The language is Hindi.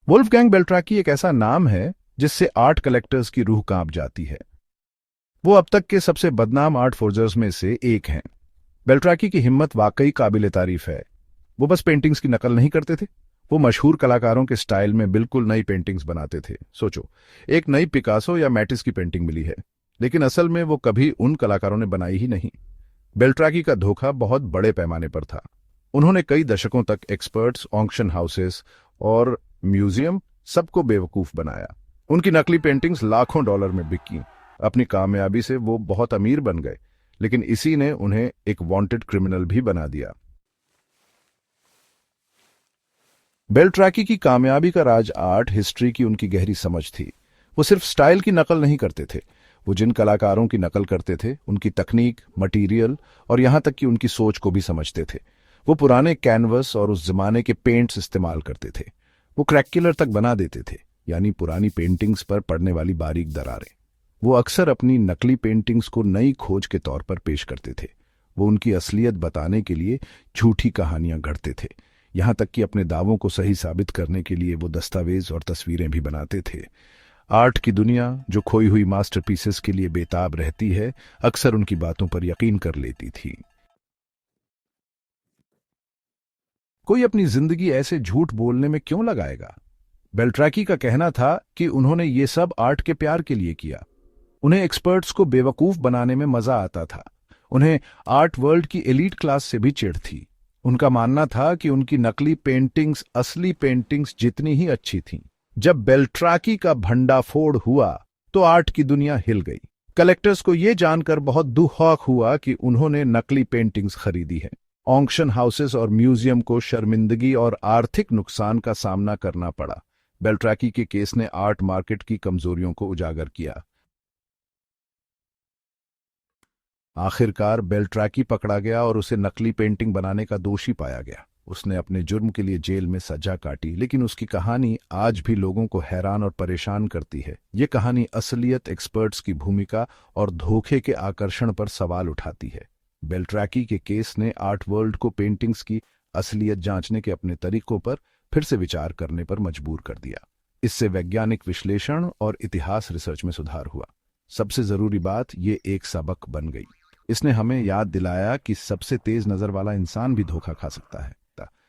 वुल्फगैंग बेल्ट्राकी एक ऐसा नाम है जिससे आर्ट कलेक्टर्स की रूह कांप जाती है। वो अब तक के सबसे बदनाम आर्ट फोर्जर्स में से एक हैं। बेल्ट्राकी की हिम्मत वाकई काबिले तारीफ है। वो बस पेंटिंग्स की नकल नहीं करते थे, वो मशहूर कलाकारों के स्टाइल में बिल्कुल नई पेंटिंग्स बनाते थे। सोचो, एक नई पिकासो या मैटिस की पेंटिंग मिली है, लेकिन असल में वो कभी उन कलाकारों ने बनाई ही नहीं। बेल्ट्राकी का धोखा बहुत बड़े पैमाने पर था। उन्होंने कई दशकों तक एक्सपर्ट्स, ऑक्शन हाउसेस और म्यूजियम सबको बेवकूफ बनाया। उनकी नकली पेंटिंग्स लाखों डॉलर में बिकी। अपनी कामयाबी से वो बहुत अमीर बन गए, लेकिन इसी ने उन्हें एक वांटेड क्रिमिनल भी बना दिया। बेल्ट्राकी की कामयाबी का राज आर्ट हिस्ट्री की उनकी गहरी समझ थी। वो सिर्फ स्टाइल की नकल नहीं करते थे, वो जिन कलाकारों की नकल करते थे उनकी तकनीक, मटेरियल और यहां तक कि उनकी सोच को भी समझते थे। वो पुराने कैनवस और उस जमाने के पेंट्स इस्तेमाल करते थे। वो क्रैक्युलर तक बना देते थे, यानी पुरानी पेंटिंग्स पर पड़ने वाली बारीक दरारें। वो अक्सर अपनी नकली पेंटिंग्स को नई खोज के तौर पर पेश करते थे। वो उनकी असलियत बताने के लिए झूठी कहानियां गढ़ते थे, यहां तक कि अपने दावों को सही साबित करने के लिए वो दस्तावेज और तस्वीरें भी बनाते थे। आर्ट की दुनिया, जो खोई हुई मास्टरपीसेस के लिए बेताब रहती है, अक्सर उनकी बातों पर यकीन कर लेती थी। कोई अपनी जिंदगी ऐसे झूठ बोलने में क्यों लगाएगा? बेल्ट्राकी का कहना था कि उन्होंने ये सब आर्ट के प्यार के लिए किया। उन्हें एक्सपर्ट्स को बेवकूफ बनाने में मजा आता था। उन्हें आर्ट वर्ल्ड की एलीट क्लास से भी चिढ़ थी। उनका मानना था कि उनकी नकली पेंटिंग्स असली पेंटिंग्स जितनी ही अच्छी थीं। जब बेल्ट्राकी का भंडाफोड़ हुआ तो आर्ट की दुनिया हिल गई। कलेक्टर्स को यह जानकर बहुत दुख हुआ कि उन्होंने नकली पेंटिंग्स खरीदी हैं। ऑक्शन हाउसेस और म्यूजियम को शर्मिंदगी और आर्थिक नुकसान का सामना करना पड़ा। बेल्ट्राकी के केस ने आर्ट मार्केट की कमजोरियों को उजागर किया। आखिरकार बेल्ट्राकी पकड़ा गया और उसे नकली पेंटिंग बनाने का दोषी पाया गया। उसने अपने जुर्म के लिए जेल में सजा काटी, लेकिन उसकी कहानी आज भी लोगों को हैरान और परेशान करती है। ये कहानी असलियत, एक्सपर्ट्स की भूमिका और धोखे के आकर्षण पर सवाल उठाती है। बेल्ट्राकी के केस ने आर्ट वर्ल्ड को पेंटिंग्स की असलियत जांचने के अपने तरीकों पर फिर से विचार करने पर मजबूर कर दिया। इससे वैज्ञानिक विश्लेषण और इतिहास रिसर्च में सुधार हुआ। सबसे जरूरी बात, ये एक सबक बन गई। इसने हमें याद दिलाया कि सबसे तेज नजर वाला इंसान भी धोखा खा सकता है।